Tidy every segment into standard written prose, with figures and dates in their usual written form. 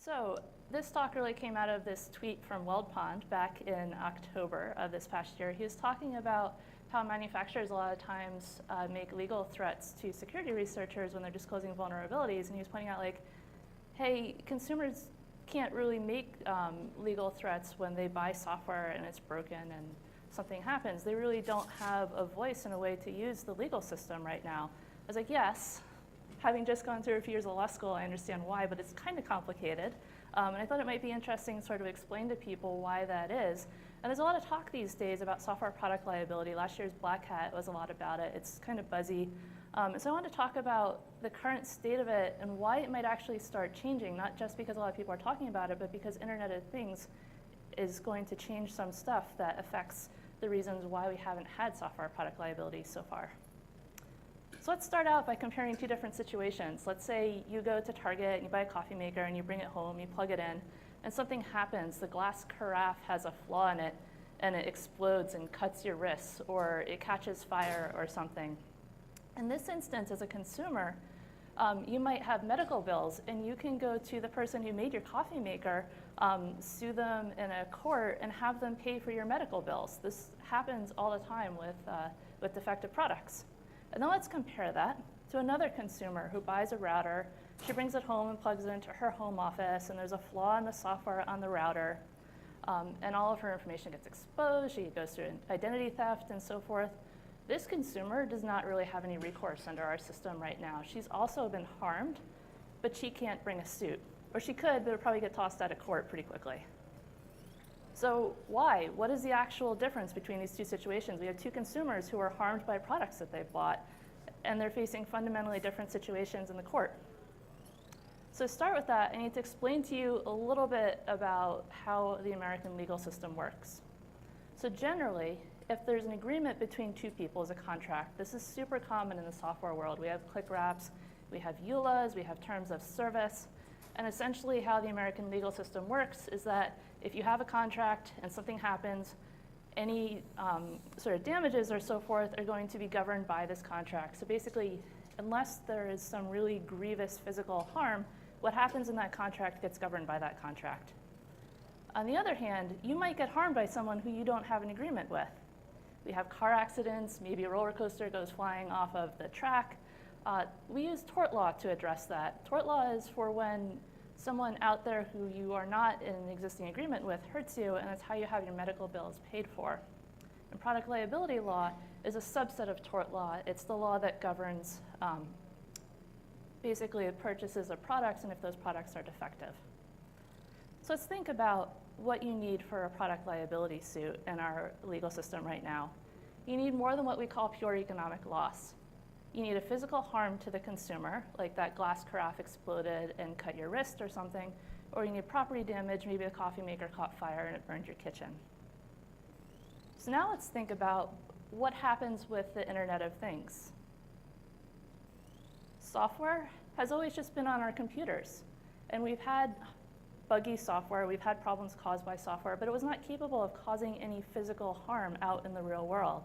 So this talk really came out of this tweet from WorldPond back in October of this past year. He was talking about how manufacturers a lot of times make legal threats to security researchers when they're disclosing vulnerabilities. And he was pointing out, like, hey, consumers can't really make legal threats when they buy software and it's broken and something happens. They really don't have a voice and a way to use the legal system right now. I was like, yes. Having just gone through a few years of law school, I understand why, but it's kind of complicated. And I thought it might be interesting to sort of explain to people why that is. And there's a lot of talk these days about software product liability. Last year's Black Hat was a lot about it. It's kind of buzzy. And so I wanted to talk about the current state of it and why it might actually start changing, not just because a lot of people are talking about it, but because Internet of Things is going to change some stuff that affects the reasons why we haven't had software product liability so far. So let's start out by comparing two different situations. Let's say you go to Target and you buy a coffee maker and you bring it home, you plug it in, and something happens. The glass carafe has a flaw in it and it explodes and cuts your wrists, or it catches fire or something. In this instance, as a consumer, you might have medical bills, and you can go to the person who made your coffee maker, sue them in a court, and have them pay for your medical bills. This happens all the time with defective products. And then let's compare that to another consumer who buys a router. She brings it home and plugs it into her home office, and there's a flaw in the software on the router, and all of her information gets exposed. She goes through identity theft and so forth. This consumer does not really have any recourse under our system right now. She's also been harmed, but she can't bring a suit. Or she could, but it'll probably get tossed out of court pretty quickly. So why? What is the actual difference between these two situations? We have two consumers who are harmed by products that they've bought, and they're facing fundamentally different situations in the court. So to start with that, I need to explain to you a little bit about how the American legal system works. So generally, if there's an agreement between two people as a contract, this is super common in the software world. We have click wraps, we have EULAs, we have terms of service. And essentially how the American legal system works is that if you have a contract and something happens, any sort of damages or so forth are going to be governed by this contract. So basically, unless there is some really grievous physical harm, what happens in that contract gets governed by that contract. On the other hand, you might get harmed by someone who you don't have an agreement with. We have car accidents, maybe a roller coaster goes flying off of the track. We use tort law to address that. Tort law is for when someone out there who you are not in an existing agreement with hurts you, and that's how you have your medical bills paid for. And product liability law is a subset of tort law. It's the law that governs basically the purchases of products and if those products are defective. So let's think about what you need for a product liability suit in our legal system right now. You need more than what we call pure economic loss. You need a physical harm to the consumer, like that glass carafe exploded and cut your wrist or something, or you need property damage, maybe the coffee maker caught fire and it burned your kitchen. So now let's think about what happens with the Internet of Things. Software has always just been on our computers, and we've had buggy software, we've had problems caused by software, but it was not capable of causing any physical harm out in the real world.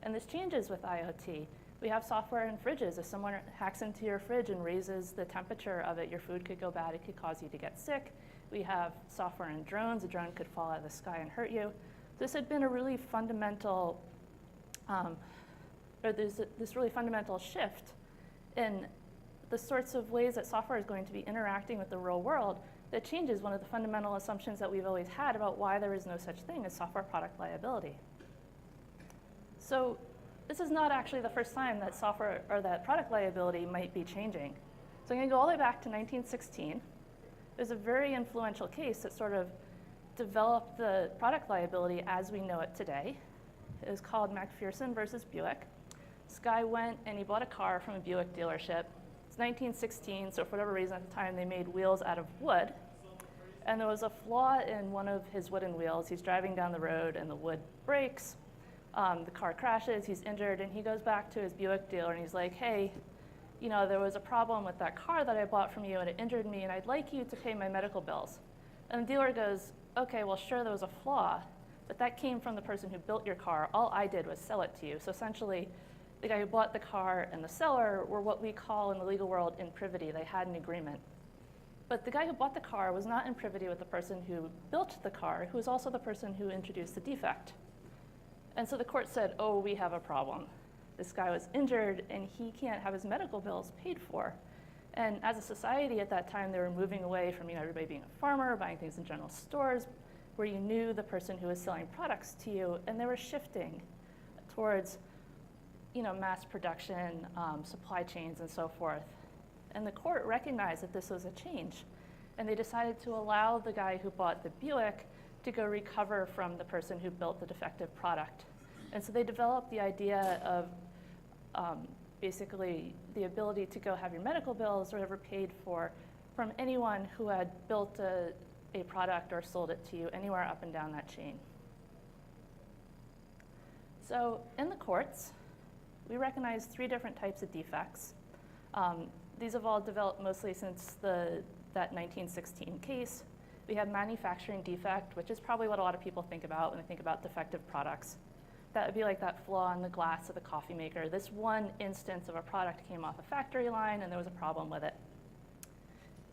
And this changes with IoT. We have software in fridges. If someone hacks into your fridge and raises the temperature of it, your food could go bad. It could cause you to get sick. We have software in drones. A drone could fall out of the sky and hurt you. This had been a really fundamental, there's this really fundamental shift in the sorts of ways that software is going to be interacting with the real world that changes one of the fundamental assumptions that we've always had about why there is no such thing as software product liability. So this is not actually the first time that software or that product liability might be changing. So I'm going to go all the way back to 1916. There's a very influential case that sort of developed the product liability as we know it today. It was called McPherson versus Buick. This guy went and he bought a car from a Buick dealership. It's 1916, so for whatever reason at the time they made wheels out of wood. And there was a flaw in one of his wooden wheels. He's driving down the road and the wood breaks. The car crashes, he's injured, and he goes back to his Buick dealer and he's like, hey, you know, there was a problem with that car that I bought from you and it injured me and I'd like you to pay my medical bills. And the dealer goes, okay, well sure there was a flaw, but that came from the person who built your car. All I did was sell it to you. So essentially, the guy who bought the car and the seller were what we call in the legal world in privity. They had an agreement. But the guy who bought the car was not in privity with the person who built the car, who was also the person who introduced the defect. And so the court said, oh, we have a problem. This guy was injured, and he can't have his medical bills paid for. And as a society at that time, they were moving away from everybody being a farmer, buying things in general stores, where you knew the person who was selling products to you, and they were shifting towards mass production, supply chains, and so forth. And the court recognized that this was a change, and they decided to allow the guy who bought the Buick to go recover from the person who built the defective product. And so they developed the idea of basically the ability to go have your medical bills or whatever paid for from anyone who had built a product or sold it to you anywhere up and down that chain. So in the courts, we recognize 3 different types of defects. These have all developed mostly since that 1916 case. We have manufacturing defect, which is probably what a lot of people think about when they think about defective products. That would be like that flaw in the glass of the coffee maker. This one instance of a product came off a factory line and there was a problem with it.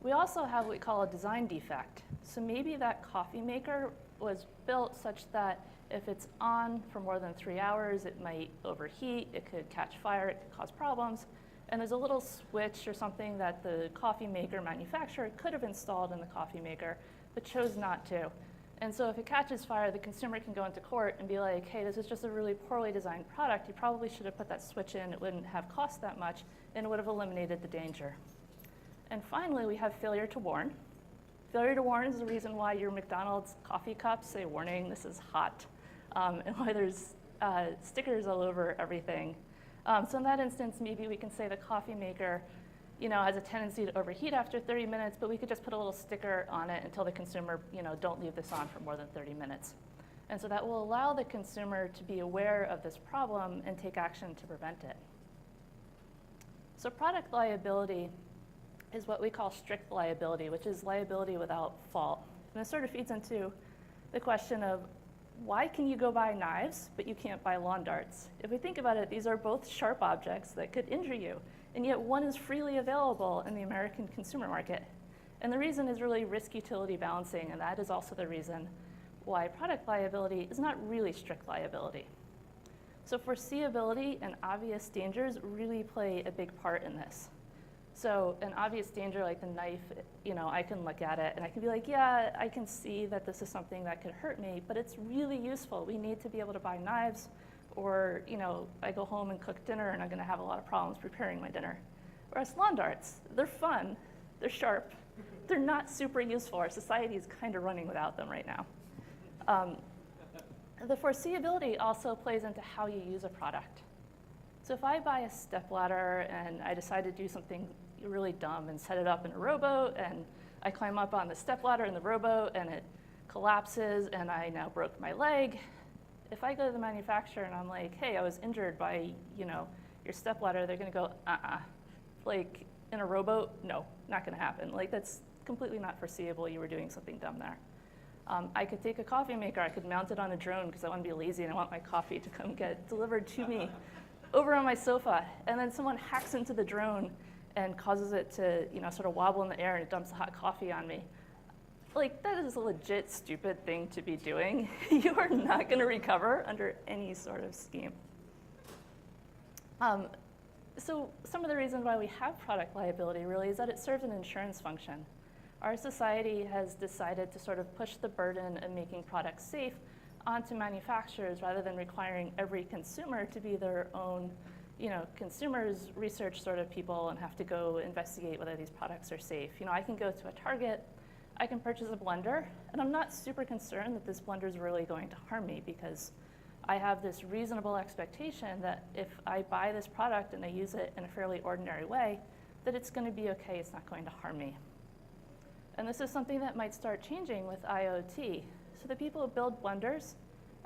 We also have what we call a design defect. So maybe that coffee maker was built such that if it's on for more than 3 hours, it might overheat, it could catch fire, it could cause problems. And there's a little switch or something that the coffee maker manufacturer could have installed in the coffee maker, but chose not to. And so if it catches fire, the consumer can go into court and be like, hey, this is just a really poorly designed product. You probably should have put that switch in. It wouldn't have cost that much, and it would have eliminated the danger. And finally, we have failure to warn. Failure to warn is the reason why your McDonald's coffee cups say, warning, this is hot, and why there's stickers all over everything. So in that instance, maybe we can say the coffee maker has a tendency to overheat after 30 minutes, but we could just put a little sticker on it until the consumer, don't leave this on for more than 30 minutes. And so that will allow the consumer to be aware of this problem and take action to prevent it. So product liability is what we call strict liability, which is liability without fault. And this sort of feeds into the question of why can you go buy knives, but you can't buy lawn darts? If we think about it, these are both sharp objects that could injure you, and yet one is freely available in the American consumer market. And the reason is really risk-utility balancing, and that is also the reason why product liability is not really strict liability. So foreseeability and obvious dangers really play a big part in this. So an obvious danger like the knife, I can look at it and I can be like, yeah, I can see that this is something that could hurt me, but it's really useful. We need to be able to buy knives, or I go home and cook dinner and I'm gonna have a lot of problems preparing my dinner. Whereas lawn darts, they're fun, they're sharp, they're not super useful. Our society is kind of running without them right now. The foreseeability also plays into how you use a product. So if I buy a stepladder and I decide to do something really dumb and set it up in a rowboat, and I climb up on the stepladder in the rowboat and it collapses and I now broke my leg, if I go to the manufacturer and I'm like, hey, I was injured by your stepladder, they're gonna go, like in a rowboat, no, not gonna happen. Like that's completely not foreseeable, you were doing something dumb there. I could take a coffee maker, I could mount it on a drone because I want to be lazy and I want my coffee to come get delivered to me over on my sofa, and then someone hacks into the drone and causes it to sort of wobble in the air and it dumps the hot coffee on me. Like, that is a legit stupid thing to be doing. You are not going to recover under any sort of scheme. So some of the reasons why we have product liability really is that it serves an insurance function. Our society has decided to sort of push the burden of making products safe onto manufacturers rather than requiring every consumer to be their own consumers research sort of people and have to go investigate whether these products are safe. I can go to a Target, I can purchase a blender, and I'm not super concerned that this blender is really going to harm me because I have this reasonable expectation that if I buy this product and I use it in a fairly ordinary way, that it's going to be okay, it's not going to harm me. And this is something that might start changing with IoT. So the people who build blenders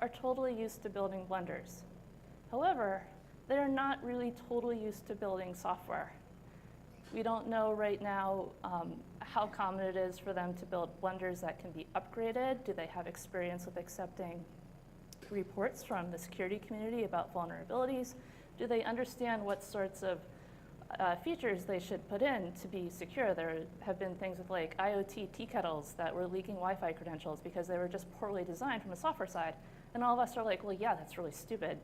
are totally used to building blenders. However, they are not really totally used to building software. We don't know right now how common it is for them to build blenders that can be upgraded. Do they have experience with accepting reports from the security community about vulnerabilities? Do they understand what sorts of features they should put in to be secure. There have been things with like IoT tea kettles that were leaking Wi-Fi credentials because they were just poorly designed from a software side. And all of us are like, well, yeah, that's really stupid,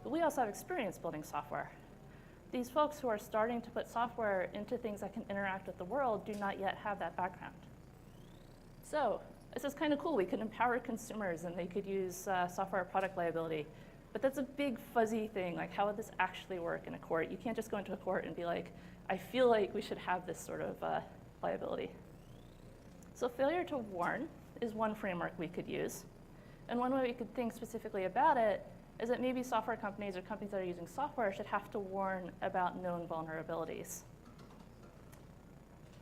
But we also have experience building software. These folks who are starting to put software into things that can interact with the world do not yet have that background. So this is kind of cool. We could empower consumers and they could use software product liability. But that's a big fuzzy thing. Like, how would this actually work in a court? You can't just go into a court and be like, I feel like we should have this sort of liability. So failure to warn is one framework we could use. And one way we could think specifically about it is that maybe software companies or companies that are using software should have to warn about known vulnerabilities.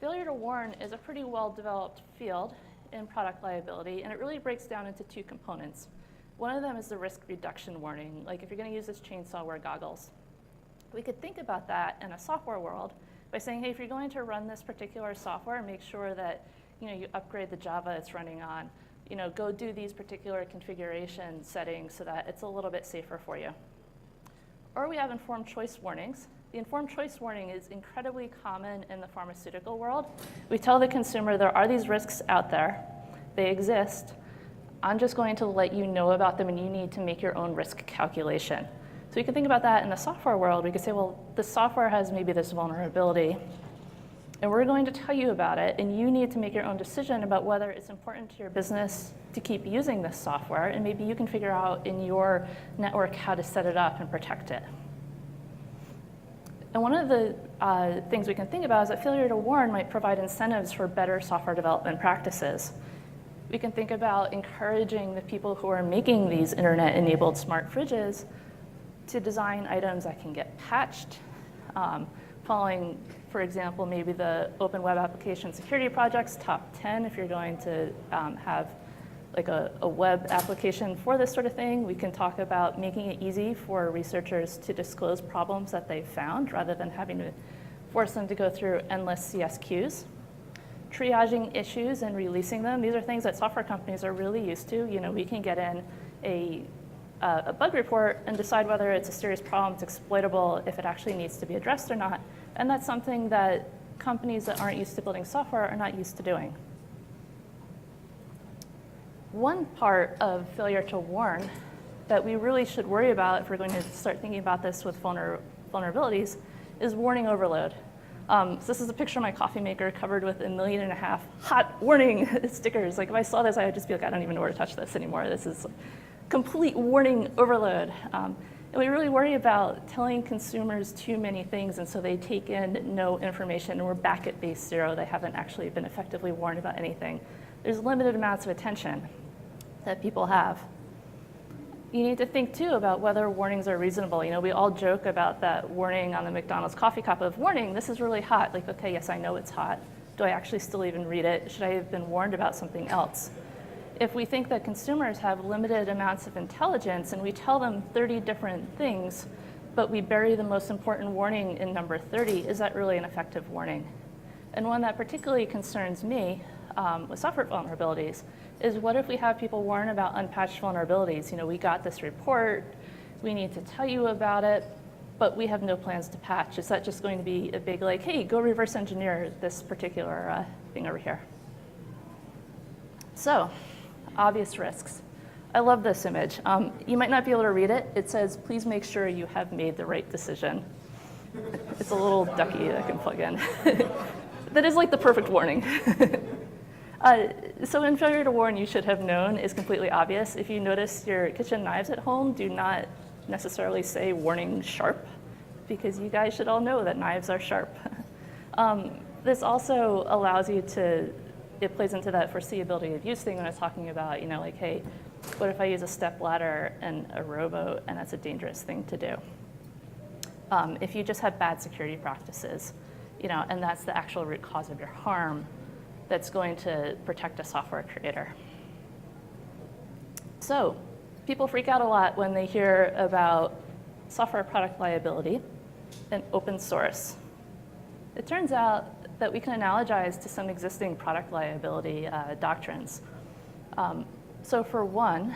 Failure to warn is a pretty well-developed field in product liability, and it really breaks down into two components. One of them is the risk reduction warning, like if you're going to use this chainsaw, wear goggles. We could think about that in a software world by saying, hey, if you're going to run this particular software, make sure that you upgrade the Java it's running on. Go do these particular configuration settings so that it's a little bit safer for you. Or we have informed choice warnings. The informed choice warning is incredibly common in the pharmaceutical world. We tell the consumer there are these risks out there. They exist. I'm just going to let you know about them and you need to make your own risk calculation. So we can think about that in the software world. We could say, well, the software has maybe this vulnerability and we're going to tell you about it, and you need to make your own decision about whether it's important to your business to keep using this software, and maybe you can figure out in your network how to set it up and protect it. And one of the things we can think about is that failure to warn might provide incentives for better software development practices. We can think about encouraging the people who are making these internet-enabled smart fridges to design items that can get patched, following, for example, maybe the Open Web Application Security Project's top 10 if you're going to have like a web application for this sort of thing. We can talk about making it easy for researchers to disclose problems that they've found rather than having to force them to go through endless CS queues. Triaging issues and releasing them. These are things that software companies are really used to. We can get in a bug report and decide whether it's a serious problem, it's exploitable, if it actually needs to be addressed or not. And that's something that companies that aren't used to building software are not used to doing. One part of failure to warn that we really should worry about if we're going to start thinking about this with vulnerabilities is warning overload. So this is a picture of my coffee maker covered with 1.5 million hot warning stickers. Like if I saw this, I would just be like, I don't even know where to touch this anymore. This is complete warning overload. And we really worry about telling consumers too many things, and so they take in no information, and we're back at base zero. They haven't actually been effectively warned about anything. There's limited amounts of attention that people have. You need to think too about whether warnings are reasonable. We all joke about that warning on the McDonald's coffee cup of warning, this is really hot. Like, okay, yes, I know it's hot. Do I actually still even read it? Should I have been warned about something else? If we think that consumers have limited amounts of intelligence and we tell them 30 different things, but we bury the most important warning in number 30, is that really an effective warning? And one that particularly concerns me with software vulnerabilities is what if we have people warn about unpatched vulnerabilities? We got this report, we need to tell you about it, but we have no plans to patch. Is that just going to be a big like, hey, go reverse engineer this particular thing over here? So, obvious risks. I love this image. You might not be able to read it. It says, please make sure you have made the right decision. It's a little ducky that I can plug in. That is like the perfect warning. So in failure to warn, you should have known is completely obvious. If you notice your kitchen knives at home do not necessarily say warning sharp, because you guys should all know that knives are sharp. This also allows you to, it plays into that foreseeability of use thing when I was talking about, like, hey, what if I use a step ladder and a rowboat, and that's a dangerous thing to do? If you just have bad security practices, and that's the actual root cause of your harm, that's going to protect a software creator. So people freak out a lot when they hear about software product liability and open source. It turns out that we can analogize to some existing product liability doctrines. So for one,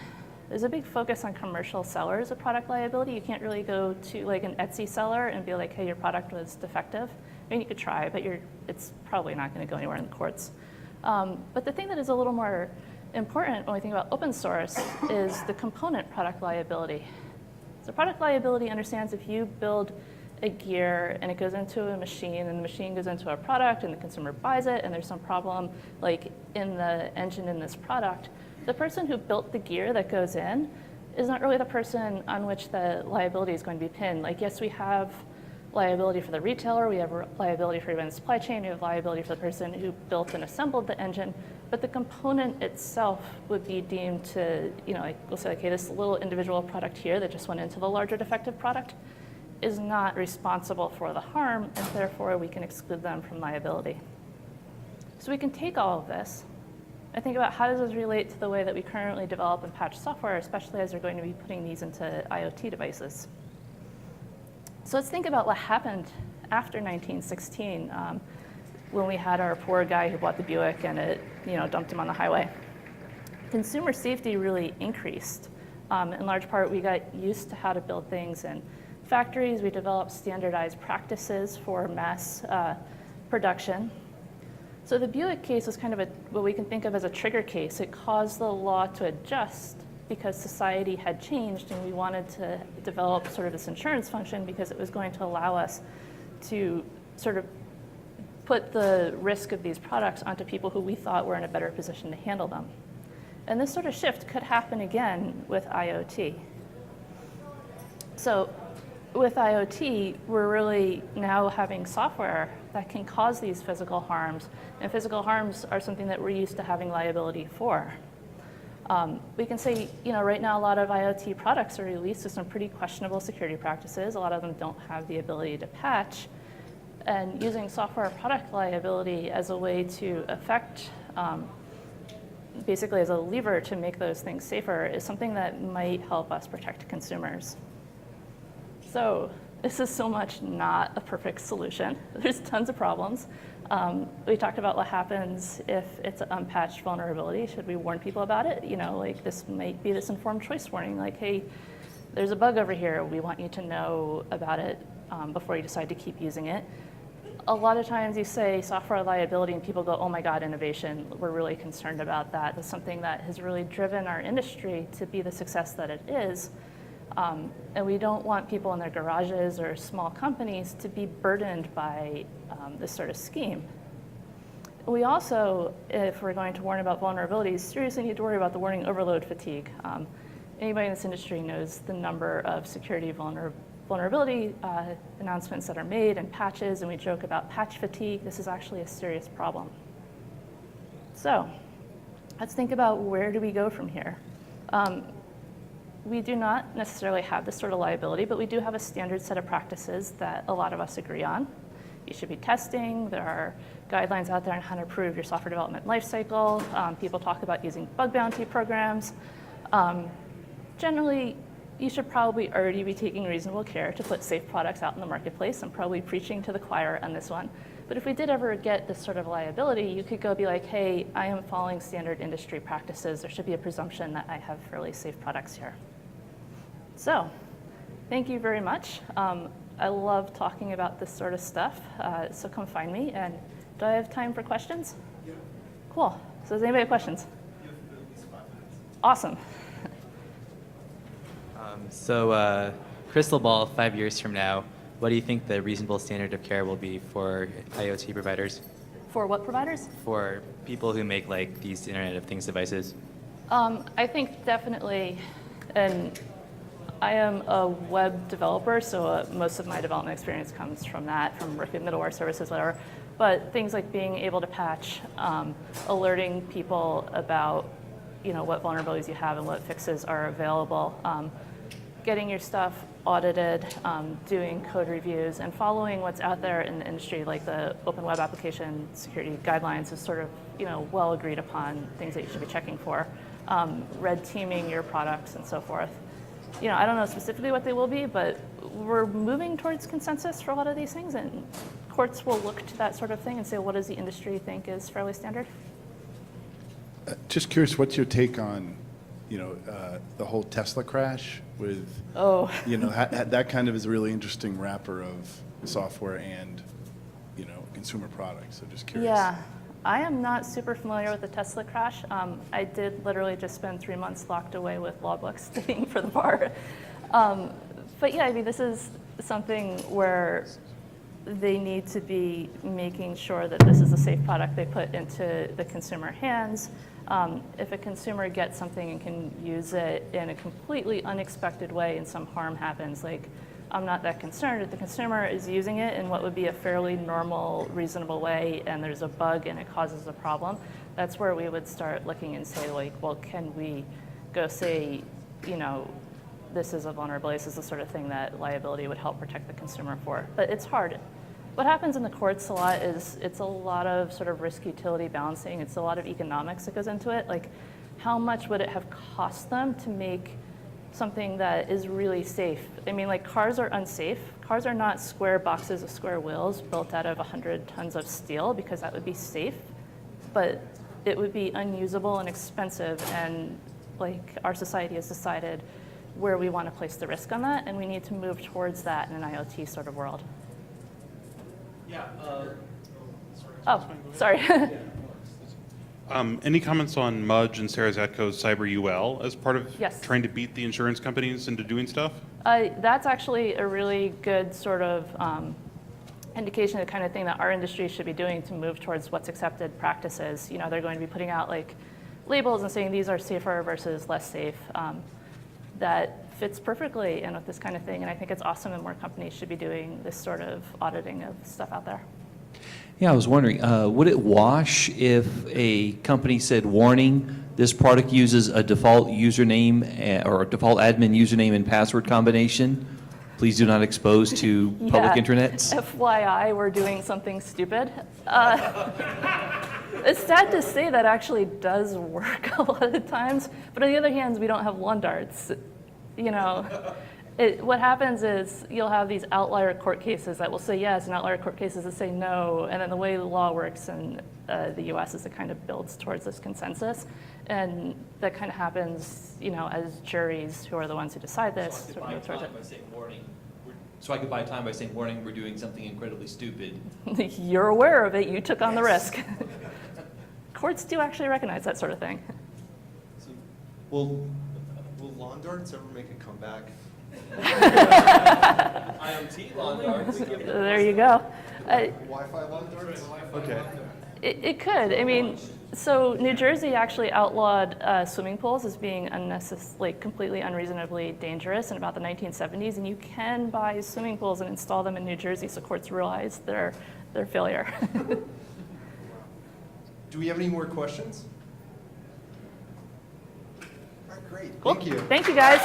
There's a big focus on commercial sellers of product liability. You can't really go to like an Etsy seller and be like, hey, your product was defective. I mean, you could try, but it's probably not going to go anywhere in the courts. But the thing that is a little more important when we think about open source is the component product liability. So product liability understands if you build a gear and it goes into a machine and the machine goes into a product and the consumer buys it and there's some problem like in the engine in this product, the person who built the gear that goes in is not really the person on which the liability is going to be pinned. Like, yes, we have liability for the retailer, we have liability for even the supply chain, we have liability for the person who built and assembled the engine, but the component itself would be deemed to, like we'll say, okay, this little individual product here that just went into the larger defective product is not responsible for the harm, and therefore we can exclude them from liability. So we can take all of this and think about how does this relate to the way that we currently develop and patch software, especially as we're going to be putting these into IoT devices. So let's think about what happened after 1916 when we had our poor guy who bought the Buick and it dumped him on the highway. Consumer safety really increased. In large part, we got used to how to build things in factories. We developed standardized practices for mass production. So the Buick case was kind of what we can think of as a trigger case. It caused the law to adjust because society had changed and we wanted to develop sort of this insurance function because it was going to allow us to sort of put the risk of these products onto people who we thought were in a better position to handle them. And this sort of shift could happen again with IoT. So with IoT, we're really now having software that can cause these physical harms, and physical harms are something that we're used to having liability for. We can say, right now a lot of IoT products are released with some pretty questionable security practices. A lot of them don't have the ability to patch, and using software product liability as a way to affect, basically as a lever to make those things safer is something that might help us protect consumers. So this is so much not a perfect solution. There's tons of problems. We talked about what happens if it's an unpatched vulnerability. Should we warn people about it? Like this might be this informed choice warning, like, hey, there's a bug over here. We want you to know about it before you decide to keep using it. A lot of times you say software liability and people go, oh my God, innovation. We're really concerned about that. That's something that has really driven our industry to be the success that it is. And we don't want people in their garages or small companies to be burdened by this sort of scheme. We also, if we're going to warn about vulnerabilities, seriously need to worry about the warning overload fatigue. Anybody in this industry knows the number of security vulnerability announcements that are made and patches, and we joke about patch fatigue. This is actually a serious problem. So let's think about where do we go from here. We do not necessarily have this sort of liability, but we do have a standard set of practices that a lot of us agree on. You should be testing. There are guidelines out there on how to improve your software development lifecycle. People talk about using bug bounty programs. Generally, you should probably already be taking reasonable care to put safe products out in the marketplace. I'm probably preaching to the choir on this one. But if we did ever get this sort of liability, you could go be like, hey, I am following standard industry practices. There should be a presumption that I have fairly safe products here. So thank you very much. I love talking about this sort of stuff, so come find me. And do I have time for questions? Yeah. Cool. So does anybody have questions? You have at least 5 minutes. Awesome. So crystal ball, 5 years from now, what do you think the reasonable standard of care will be for IoT providers? For what providers? For people who make like these Internet of Things devices. I think definitely, and I am a web developer, so most of my development experience comes from that, from working with middleware services, whatever. But things like being able to patch, alerting people about what vulnerabilities you have and what fixes are available, getting your stuff audited, doing code reviews, and following what's out there in the industry, like the Open Web Application Security Guidelines is sort of well agreed upon things that you should be checking for. Red teaming your products and so forth. I don't know specifically what they will be, but we're moving towards consensus for a lot of these things, and courts will look to that sort of thing and say, what does the industry think is fairly standard? Just curious, what's your take on the whole Tesla crash with, Oh. that kind of is a really interesting wrapper of software and, consumer products. So just curious. Yeah, I am not super familiar with the Tesla crash. I did literally just spend 3 months locked away with law books studying for the bar. But yeah, I mean, this is something where they need to be making sure that this is a safe product they put into the consumer hands. If a consumer gets something and can use it in a completely unexpected way and some harm happens, like, I'm not that concerned. If the consumer is using it in what would be a fairly normal, reasonable way and there's a bug and it causes a problem, that's where we would start looking and say, like, well, can we go say, this is a vulnerability, this is the sort of thing that liability would help protect the consumer for. But it's hard. What happens in the courts a lot is it's a lot of sort of risk utility balancing. It's a lot of economics that goes into it. Like, how much would it have cost them to make something that is really safe? I mean, like, cars are unsafe. Cars are not square boxes of square wheels built out of 100 tons of steel, because that would be safe, but it would be unusable and expensive, and like, our society has decided where we want to place the risk on that, and we need to move towards that in an IoT sort of world. Yeah. Oh, sorry. Any comments on Mudge and Sarah Zatko's Cyber UL as part of Yes. trying to beat the insurance companies into doing stuff? That's actually a really good sort of indication of the kind of thing that our industry should be doing to move towards what's accepted practices. They're going to be putting out like labels and saying these are safer versus less safe. That fits perfectly in with this kind of thing, and I think it's awesome, and more companies should be doing this sort of auditing of stuff out there. Yeah, I was wondering, would it wash if a company said, warning, this product uses a default username or a default admin username and password combination? Please do not expose to public internets? FYI, we're doing something stupid. It's sad to say that actually does work a lot of times, but on the other hand, we don't have lawn darts. What happens is you'll have these outlier court cases that will say yes, and outlier court cases that say no, and then the way the law works in the US is it kind of builds towards this consensus, and that kind of happens, as juries, who are the ones who decide this, sort of move towards it. So I could buy time by saying, warning, we're doing something incredibly stupid. You're aware of it, you took on the risk. Courts do actually recognize that sort of thing. So, will lawn darts ever make a comeback? IoT lawn darts. There you go. Wi-Fi lawn darts? Okay. It could. I mean, so New Jersey actually outlawed swimming pools as being completely unreasonably dangerous in about the 1970s, and you can buy swimming pools and install them in New Jersey, so courts realized their failure. Do we have any more questions? All right, great. Cool. Thank you. Thank you, guys.